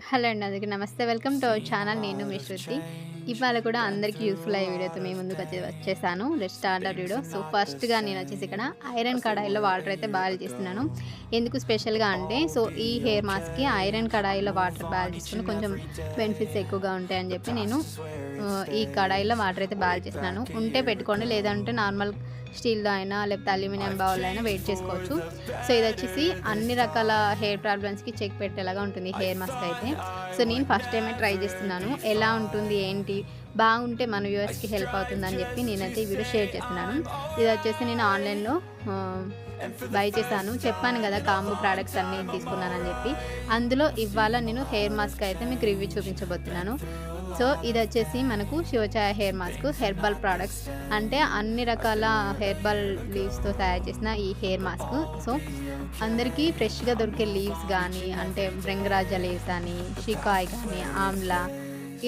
Hello అండి, అందరికీ నమస్తే. Welcome to our channel. నేను మీ శృతి. ఇవాళ కూడా అందరికీ యూస్ఫుల్ అయ్యే వీడియోతో మీ ముందుకు వచ్చేసాను. Let's start our video. So ఫస్ట్గా నేను వచ్చేసి ఇక్కడ ఐరన్ కడాయిలో వాటర్ అయితే బాయిల్ చేస్తున్నాను. ఎందుకు స్పెషల్గా అంటే ఈ హెయిర్ మాస్క్కి ఐరన్ కడాయిలో వాటర్ బాయిల్ చేసుకుని కొంచెం బెనిఫిట్స్ ఎక్కువగా ఉంటాయని చెప్పి నేను ఈ కడాయిలో వాటర్ అయితే బాయిల్ చేస్తున్నాను. ఉంటే పెట్టుకోండి, లేదంటే నార్మల్ స్టీల్లో అయినా లేకపోతే అల్యూమినియం బౌల్ అయినా వెయిట్ చేసుకోవచ్చు. సో ఇది వచ్చేసి అన్ని రకాల హెయిర్ ప్రాబ్లమ్స్కి చెక్ పెట్టేలాగా ఉంటుంది హెయిర్ మాస్క్ అయితే. సో నేను ఫస్ట్ టైమే ట్రై చేస్తున్నాను, ఎలా ఉంటుంది ఏంటి, బాగుంటే మన వ్యూవర్స్కి హెల్ప్ అవుతుందని చెప్పి నేనైతే ఈ వీడియో షేర్ చేస్తున్నాను. ఇది వచ్చేసి నేను ఆన్లైన్లో బై చేశాను, చెప్పాను కదా కాంబో ప్రోడక్ట్స్ అన్నీ తీసుకున్నానని చెప్పి. అందులో ఇవాళ నేను హెయిర్ మాస్క్ అయితే మీకు రివ్యూ చూపించబోతున్నాను. సో ఇది వచ్చేసి మనకు శివఛాయ హెయిర్ మాస్క్, హెర్బల్ ప్రోడక్ట్స్ అంటే అన్ని రకాల హెర్బల్ లీవ్స్తో తయారు చేసిన ఈ హెయిర్ మాస్క్. సో అందరికీ ఫ్రెష్గా దొరికే లీవ్స్ కానీ, అంటే భృంగరాజ లీవ్స్ కానీ, షికాయ్ కానీ, ఆమ్లా,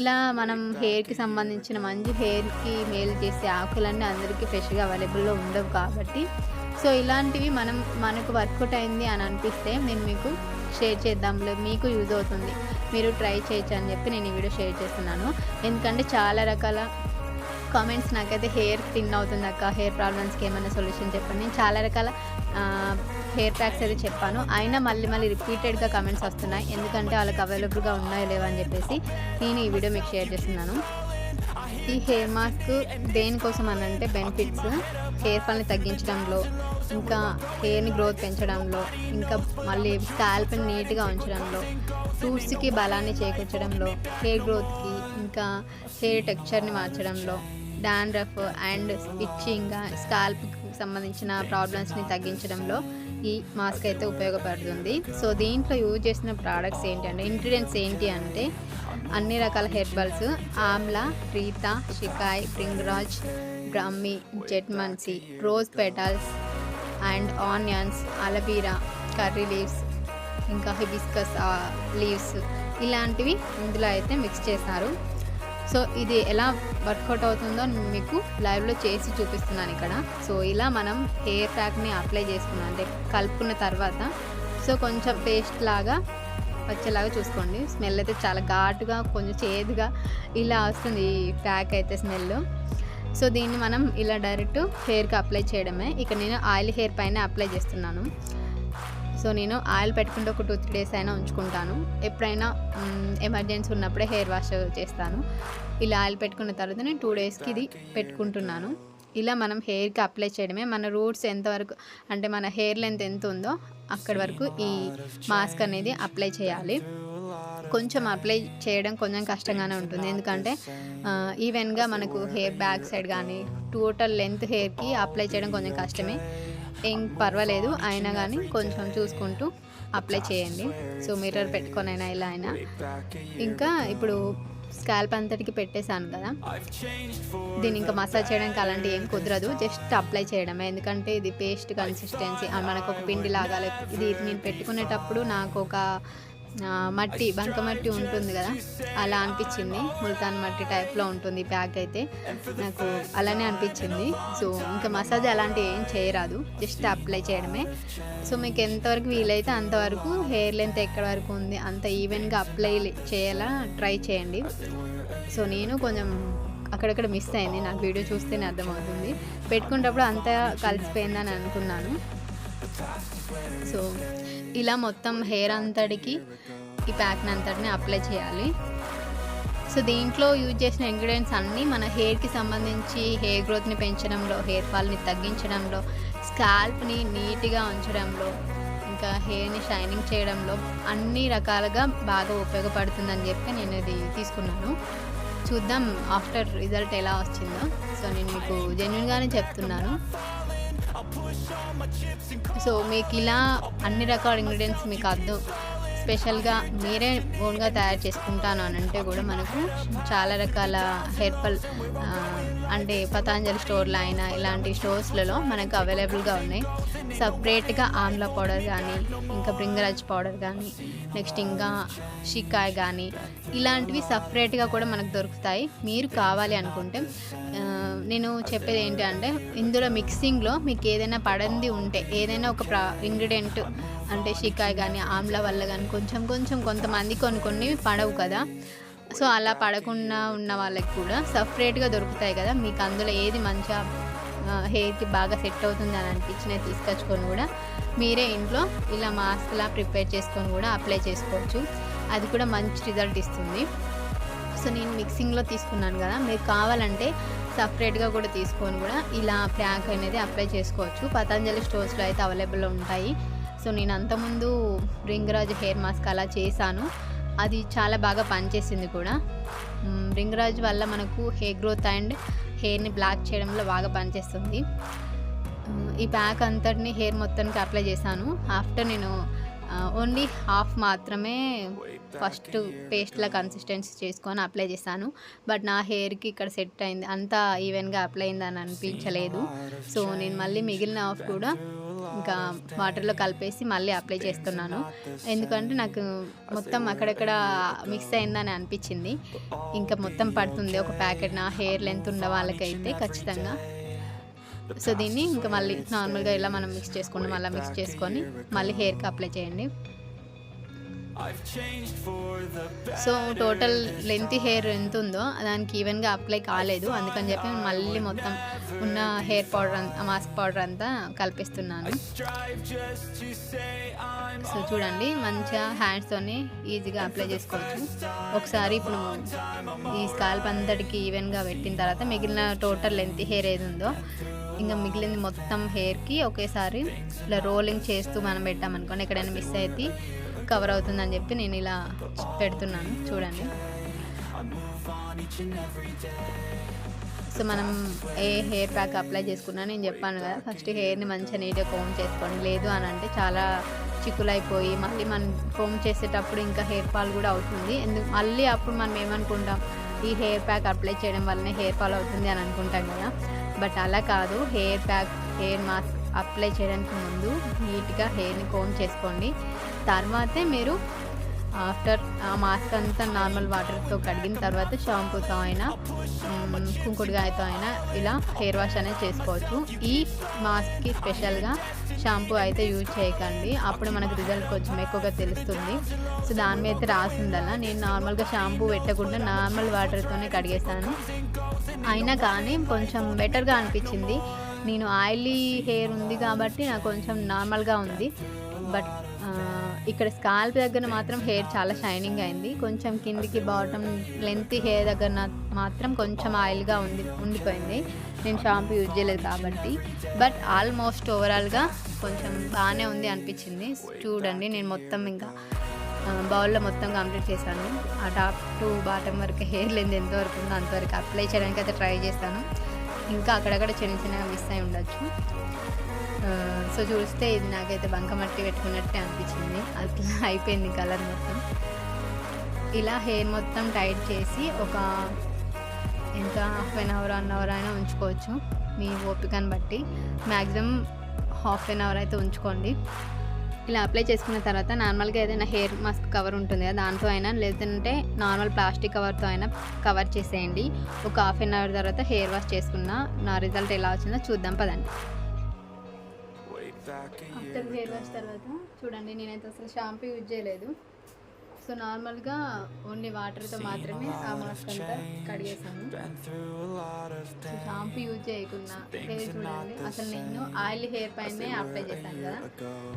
ఇలా మనం హెయిర్కి సంబంధించిన మంచి హెయిర్కి మేలు చేసే ఆకులన్నీ అందరికీ ఫ్రెష్గా అవైలబుల్లో ఉండవు కాబట్టి, సో ఇలాంటివి మనకు వర్కౌట్ అయింది అని అనిపిస్తే నేను మీకు షేర్ చేద్దాంలే, మీకు యూజ్ అవుతుంది, మీరు ట్రై చేయొచ్చు అని చెప్పి నేను ఈ వీడియో షేర్ చేస్తున్నాను. ఎందుకంటే చాలా రకాల కామెంట్స్ నాకైతే హెయిర్ థిన్ అవుతుంది అక్క, హెయిర్ ప్రాబ్లమ్స్కి ఏమైనా సొల్యూషన్ చెప్పండి. నేను చాలా రకాల హెయిర్ ప్యాక్స్ అయితే చెప్పాను, అయినా మళ్ళీ రిపీటెడ్గా కామెంట్స్ వస్తున్నాయి. ఎందుకంటే వాళ్ళకి అవైలబుల్గా ఉన్నాయో లేవో అని చెప్పేసి నేను ఈ వీడియో మీకు షేర్ చేస్తున్నాను. ఈ హెయిర్ మాస్క్ దేనికోసం అని అంటే బెనిఫిట్స్ హెయిర్ ఫాల్ని తగ్గించడంలో, ఇంకా హెయిర్ని గ్రోత్ పెంచడంలో, ఇంకా మళ్ళీ స్కాల్ప్ని నీట్గా ఉంచడంలో, రూట్స్కి బలాన్ని చేకూర్చడంలో, హెయిర్ గ్రోత్కి, ఇంకా హెయిర్ టెక్స్చర్ని మార్చడంలో, డాండ్రఫ్ అండ్ ఇచ్చింగ్, స్కాల్ప్కి సంబంధించిన ప్రాబ్లమ్స్ని తగ్గించడంలో ఈ మాస్క్ అయితే ఉపయోగపడుతుంది. సో దీంట్లో యూజ్ చేసిన ప్రోడక్ట్స్ ఏంటంటే, ఇంగ్రీడియంట్స్ ఏంటి అంటే అన్ని రకాల herbals, amla, reetha, shikakai, bhringraj, brahmi, jatamansi, rose petals and onions, aloe vera, curry leaves, ఇంకా హిబిస్కస్ లీవ్స్, ఇలాంటివి ఇందులో అయితే మిక్స్ చేశారు. సో ఇది ఎలా వర్కౌట్ అవుతుందో మీకు లైవ్లో చేసి చూపిస్తున్నాను ఇక్కడ. సో ఇలా మనం హెయిర్ ప్యాక్ని అప్లై చేసుకున్నాం అంటే కలుపుకున్న తర్వాత సో కొంచెం పేస్ట్ లాగా వచ్చేలాగా చూసుకోండి. స్మెల్ అయితే చాలా ఘాటుగా, కొంచెం చేదుగా ఇలా వస్తుంది ఈ ప్యాక్ అయితే స్మెల్. సో దీన్ని మనం ఇలా డైరెక్ట్ హెయిర్కి అప్లై చేయడమే. ఇక నేను ఆయిల్ హెయిర్ పైన అప్లై చేస్తున్నాను. సో నేను ఆయిల్ పెట్టుకుంటే ఒక 2-3 డేస్ అయినా ఉంచుకుంటాను. ఎప్పుడైనా ఎమర్జెన్సీ ఉన్నప్పుడే హెయిర్ వాష్ చేస్తాను. ఇలా ఆయిల్ పెట్టుకున్న తర్వాత నేను 2 డేస్కి ఇది పెట్టుకుంటున్నాను. ఇలా మనం హెయిర్కి అప్లై చేయడమే. మన రూట్స్ ఎంతవరకు అంటే మన హెయిర్ లెంత్ ఎంత ఉందో అక్కడి వరకు ఈ మాస్క్ అనేది అప్లై చేయాలి. కొంచెం అప్లై చేయడం కొంచెం కష్టంగానే ఉంటుంది, ఎందుకంటే ఈవెన్గా మనకు హెయిర్ బ్యాక్ సైడ్ కానీ టోటల్ లెంత్ హెయిర్కి అప్లై చేయడం కొంచెం కష్టమే. ఏం పర్వాలేదు, అయినా కానీ కొంచెం చూసుకుంటూ అప్లై చేయండి. సో మిర్రర్ పెట్టుకొనైనా ఇలా అయినా. ఇంకా ఇప్పుడు స్కాల్ప్ అంతటికి పెట్టేశాను కదా, దీన్ని ఇంకా మసాజ్ చేయడానికి అలాంటివి ఏం కుదరదు, జస్ట్ అప్లై చేయడమే. ఎందుకంటే ఇది పేస్ట్ కన్సిస్టెన్సీ, మనకు ఒక పిండి లాగా. ఇది నేను పెట్టుకునేటప్పుడు నాకు ఒక బంకమట్టి ఉంటుంది కదా, అలా అనిపించింది. ముల్తాన్ మట్టి టైప్లో ఉంటుంది ప్యాక్ అయితే, నాకు అలానే అనిపించింది. సో ఇంకా మసాజ్ అలాంటివి ఏం చేయరాదు, జస్ట్ అప్లై చేయడమే. సో మీకు ఎంతవరకు వీలైతే అంతవరకు హెయిర్ లెంత్ ఎక్కడి వరకు ఉంది అంత ఈవెన్గా అప్లై చేయాలా ట్రై చేయండి. సో నేను కొంచెం అక్కడక్కడ మిస్ అయింది, నాకు వీడియో చూస్తేనే అర్థమవుతుంది. పెట్టుకునేటప్పుడు అంతా కలిసిపోయిందని అనుకున్నాను. సో ఇలా మొత్తం హెయిర్ అంతటికి ఈ ప్యాక్ని అంతటిని అప్లై చేయాలి. సో దీంట్లో యూజ్ చేసిన ఇంగ్రీడియంట్స్ అన్నీ మన హెయిర్కి సంబంధించి హెయిర్ గ్రోత్ని పెంచడంలో, హెయిర్ ఫాల్ని తగ్గించడంలో, స్కాల్ప్ని నీట్గా ఉంచడంలో, ఇంకా హెయిర్ని షైనింగ్ చేయడంలో అన్ని రకాలుగా బాగా ఉపయోగపడుతుందని చెప్పి నేను ఇది తీసుకున్నాను. చూద్దాం ఆఫ్టర్ రిజల్ట్ ఎలా వచ్చిందో. సో నేను మీకు జెన్యూన్గానే చెప్తున్నాను. సో మీకు ఇలా అన్ని రకాల ఇంగ్రీడియంట్స్ మీకు అర్థం, స్పెషల్గా మీరే ఓన్గా తయారు చేసుకుంటాను అని అంటే కూడా మనకు చాలా రకాల హెర్బల్ అంటే పతాంజలి స్టోర్లో అయినా ఇలాంటి స్టోర్స్లలో మనకు అవైలబుల్గా ఉన్నాయి. సపరేట్గా ఆమ్లా పౌడర్ కానీ, ఇంకా భృంగరాజ్ పౌడర్ కానీ, నెక్స్ట్ ఇంకా షికాయ్ కానీ, ఇలాంటివి సపరేట్గా కూడా మనకు దొరుకుతాయి. మీరు కావాలి అనుకుంటే నేను చెప్పేది ఏంటి అంటే ఇందులో మిక్సింగ్లో మీకు ఏదైనా పడంది ఉంటే ఏదైనా ఒక ఇంగ్రీడియంట్ అంటే షికాయ్ కానీ ఆమ్లా వల్ల కానీ కొంచెం కొంతమంది కొన్ని పడవు కదా. సో అలా పడకుండా ఉన్న వాళ్ళకి కూడా సపరేట్గా దొరుకుతాయి కదా. మీకు అందులో ఏది మంచిగా హెయిర్కి బాగా సెట్ అవుతుంది అని అనిపించినవి తీసుకొచ్చుకొని కూడా మీరే ఇంట్లో ఇలా మాస్క్లా ప్రిపేర్ చేసుకొని కూడా అప్లై చేసుకోవచ్చు. అది కూడా మంచి రిజల్ట్ ఇస్తుంది. సో నేను మిక్సింగ్లో తీసుకున్నాను కదా, మీకు కావాలంటే సపరేట్గా కూడా తీసుకొని కూడా ఇలా ప్యాక్ అనేది అప్లై చేసుకోవచ్చు. పతంజలి స్టోర్స్లో అయితే అవైలబుల్ ఉంటాయి. సో నేను అంతకుముందు రింగరాజ్ హెయిర్ మాస్క్ అలా చేశాను, అది చాలా బాగా పనిచేసింది కూడా. రింగరాజ్ వల్ల మనకు హెయిర్ గ్రోత్ అండ్ హెయిర్ని బ్లాక్ చేయడంలో బాగా పనిచేస్తుంది. ఈ ప్యాక్ అంతటిని హెయిర్ మొత్తానికి అప్లై చేశాను. ఆఫ్టర్ నేను ఓన్లీ హాఫ్ మాత్రమే ఫస్ట్ పేస్ట్లా కన్సిస్టెన్సీ చేసుకొని అప్లై చేశాను. బట్ నా హెయిర్కి ఇక్కడ సెట్ అయింది, అంతా ఈవెన్గా అప్లై అయిందని అనిపించలేదు. సో నేను మళ్ళీ మిగిలిన హాఫ్ కూడా ఇంకా వాటర్లో కలిపేసి మళ్ళీ అప్లై చేస్తున్నాను. ఎందుకంటే నాకు మొత్తం అక్కడక్కడ మిక్స్ అయిందని అనిపించింది. ఇంకా మొత్తం పడుతుంది ఒక ప్యాకెట్ నా హెయిర్ లెంత్ ఉన్న వాళ్ళకైతే ఖచ్చితంగా. సో దీన్ని ఇంకా మళ్ళీ నార్మల్గా ఇలా మనం మిక్స్ చేసుకుంటాం, అలా మిక్స్ చేసుకొని మళ్ళీ హెయిర్కి అప్లై చేయండి. సో టోటల్ లెంత్ హెయిర్ ఎంత ఉందో దానికి ఈవెన్గా అప్లై కాలేదు, అందుకని చెప్పి మళ్ళీ మొత్తం ఉన్న హెయిర్ పౌడర్ మాస్క్ పౌడర్ అంతా కలిపిస్తున్నాను. సో చూడండి మంచిగా హ్యాండ్స్తోని ఈజీగా అప్లై చేసుకోవచ్చు. ఒకసారి ఇప్పుడు ఈ స్కాల్ప్ అంతటికి ఈవెన్గా పెట్టిన తర్వాత మిగిలిన టోటల్ లెంత్ హెయిర్ ఏది ఉందో ఇంకా మిగిలింది మొత్తం హెయిర్కి ఒకేసారి ఇలా రోలింగ్ చేస్తూ మనం పెట్టామనుకోండి ఎక్కడైనా మిస్ అయితే కవర్ అవుతుందని చెప్పి నేను ఇలా పెడుతున్నాను. చూడండి. సో మనం ఏ హెయిర్ ప్యాక్ అప్లై చేసుకున్నా నేను చెప్పాను కదా, ఫస్ట్ హెయిర్ని మంచిగా నీట్గా కోమ్ చేసుకోండి. లేదు అని అంటే చాలా చిక్కులైపోయి మళ్ళీ మనం కోమ్ చేసేటప్పుడు ఇంకా హెయిర్ ఫాల్ కూడా అవుతుంది. మళ్ళీ అప్పుడు మనం ఏమనుకుంటాం, ఈ హెయిర్ ప్యాక్ అప్లై చేయడం వల్లనే హెయిర్ ఫాల్ అవుతుంది అని అనుకుంటాం కదా. బట్ అలా కాదు. హెయిర్ మాస్క్ అప్లై చేయడానికి ముందు నీట్గా హెయిర్ని కోమ్ చేసుకోండి. తర్వాతే మీరు ఆఫ్టర్ ఆ మాస్క్ అంతా నార్మల్ వాటర్తో కడిగిన తర్వాత షాంపూతో అయినా కుంకుడుగాయతో అయినా ఇలా హెయిర్ వాష్ అనేది చేసుకోవచ్చు. ఈ మాస్క్కి స్పెషల్గా షాంపూ అయితే యూజ్ చేయకండి, అప్పుడు మనకు రిజల్ట్ కొంచెం ఎక్కువగా తెలుస్తుంది. సో దాని మీద అయితే రాసి ఉండాల. నేను నార్మల్గా షాంపూ పెట్టకుండా నార్మల్ వాటర్తోనే కడిగేస్తాను. అయినా కానీ కొంచెం బెటర్గా అనిపించింది. నేను ఆయిలీ హెయిర్ ఉంది కాబట్టి నాకు కొంచెం నార్మల్గా ఉంది. బట్ ఇక్కడ స్కాల్ప్ దగ్గర మాత్రం హెయిర్ చాలా షైనింగ్ అయింది. కొంచెం కిందికి బాటమ్ లెంత్ హెయిర్ దగ్గర మాత్రం కొంచెం ఆయిల్గా ఉండిపోయింది. నేను షాంపూ యూజ్ చేయలేదు కాబట్టి. బట్ ఆల్మోస్ట్ ఓవరాల్గా కొంచెం బాగానే ఉంది అనిపించింది. చూడండి నేను మొత్తం ఇంకా బౌల్లో మొత్తం కంప్లీట్ చేశాను. ఆ టాప్ టు బాటమ్ వరకు హెయిర్ లెంత్ ఎంతవరకు ఉందో అంతవరకు అప్లై చేయడానికి అయితే ట్రై చేస్తాను. ఇంకా అక్కడక్కడ చిన్నగా మిస్ అయి ఉండొచ్చు. సో చూస్తే ఇది నాకైతే బంకమట్టి పెట్టుకున్నట్టే అనిపించింది. అట్లా అయిపోయింది కలర్ మొత్తం. ఇలా హెయిర్ మొత్తం టైట్ చేసి ఒక ఎంత హాఫ్ అన్ అవర్ 1 అవర్ అయినా ఉంచుకోవచ్చు మీ ఓపికను బట్టి. మ్యాక్సిమం హాఫ్ అన్ అవర్ అయితే ఉంచుకోండి. ఇలా అప్లై చేసుకున్న తర్వాత నార్మల్గా ఏదైనా హెయిర్ మాస్క్ కవర్ ఉంటుంది కదా, దాంతో అయినా లేదంటే నార్మల్ ప్లాస్టిక్ కవర్తో అయినా కవర్ చేసేయండి. ఒక హాఫ్ అన్ అవర్ తర్వాత హెయిర్ వాష్ చేసుకున్న నా రిజల్ట్ ఎలా వచ్చిందో చూద్దాం పదండి. ఆఫ్టర్ హెయిర్ వాష్ తర్వాత చూడండి నేనైతే అసలు షాంపూ యూజ్ చేయలేదు. సో నార్మల్గా ఓన్లీ వాటర్తో మాత్రమే ఆ మాస్క్ అంతా కడిగేసాను. షాంపూ యూజ్ చేయకుండా హెయిర్ చూడండి అసలు నేను ఆయిల్ హెయిర్ పైనే అప్లై చేశాను కదా,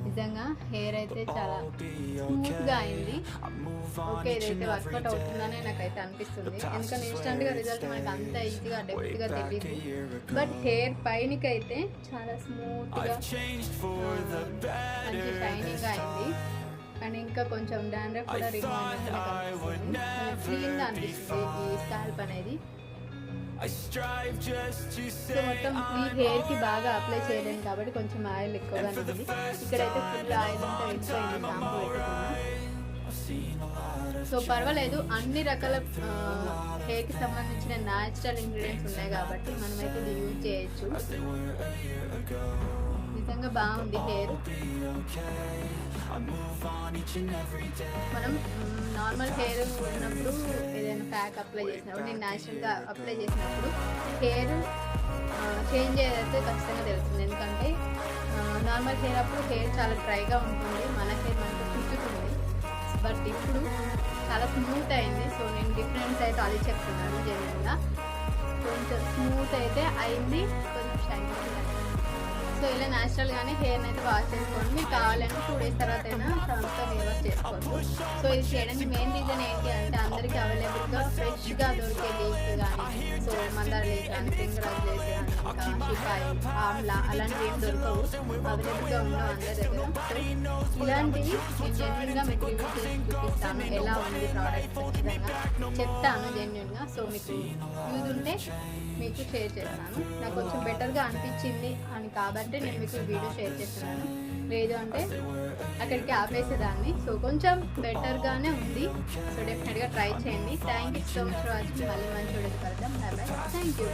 నిజంగా హెయిర్ అయితే చాలా స్మూత్గా అయింది. ఓకే ఇదైతే వర్కౌట్ అవుతుందనే నాకైతే అనిపిస్తుంది. ఎందుకంటే ఇన్స్టెంట్గా రిజల్ట్ మనకు అంత ఈజీగా డెప్త్గా తెలియదు. బట్ హెయిర్ పైనకైతే చాలా స్మూత్గా మంచి షైనింగ్గా అయింది. అండ్ ఇంకా కొంచెం డాండ్రఫ్ కూడా రిమూవ్ అయినట్టుగా కనిపిస్తుంది. క్లీన్గా అనిపిస్తుంది ఈ స్కాల్ప్ అనేది. సో మొత్తం ఈ హెయిర్కి బాగా అప్లై చేయలేను కాబట్టి కొంచెం ఆయిల్ ఎక్కువగా ఉంది. ఇక్కడైతే ఫుల్ ఆయిల్ అంతా వెళ్ళిపోయింది షాంపూ పెట్టుకున్నా. సో పర్వాలేదు, అన్ని రకాల హెయిర్కి సంబంధించిన న్యాచురల్ ఇంగ్రీడియంట్స్ ఉన్నాయి కాబట్టి మనమైతే ఇది యూజ్ చేయొచ్చు. నిజంగా బాగుంది హెయిర్. మనం నార్మల్ హెయిర్ ఉన్నప్పుడు ఏదైనా ప్యాక్ అప్లై చేసినప్పుడు, నేను న్యాచురల్గా అప్లై చేసినప్పుడు హెయిర్ చేంజ్ అయితే ఖచ్చితంగా తెలుస్తుంది. ఎందుకంటే నార్మల్ హెయిర్ అప్పుడు హెయిర్ చాలా డ్రైగా ఉంటుంది, మన హెయిర్ మనకు చుట్టుతుంది. బట్ ఇప్పుడు చాలా స్మూత్ అయింది. సో నేను డిఫరెన్స్ అయితే అది చెప్తున్నాను జెన్యున్గా. కొంచెం స్మూత్ అయితే అయింది, కొంచెం షైన్. సో ఇలా న్యాచురల్గానే హెయిర్ని అయితే వాష్ చేసుకోండి. మీకు కావాలంటే 2 days తర్వాత అయినా షాంపుతో హెయిర్ వాష్ చేసుకోవచ్చు. సో ఇది చేయడానికి మెయిన్ రీజన్ ఏంటి అంటే అందరికీ అవైలబుల్గా ఫ్రెష్గా దొరికే లీవ్స్ కానీ, సో మందార లీవ్స్ కానీ, సింగరాజ్ లీవ్స్ కానీ, ఇంకా షిఫాయి, ఆమ్లా అలాంటివి ఏం దొరకవు, అవైలబుల్గా ఉండవు అందరి దగ్గర. సో ఇలాంటివి నేను జెన్యున్గా మీకు రివ్యూ చేసి చూపిస్తాను. ఎలా ఉంది ప్రోడక్ట్ ఖచ్చితంగా చెప్తాను జెన్యున్గా. సో మీకు యూజ్ ఉంటే మీకు షేర్ చేస్తాను. నాకు కొంచెం బెటర్గా అనిపించింది అని కాబట్టి నేను మీకు వీడియో షేర్ చేస్తున్నాను. లేదు అంటే అక్కడికి ఆపేసేదాన్ని. సో కొంచెం బెటర్గానే ఉంది. సో డెఫినెట్గా ట్రై చేయండి. Thank you so much for watching. మళ్ళీ మంచి వీడియోస్ కలుద్దాం. Bye bye. Thank you.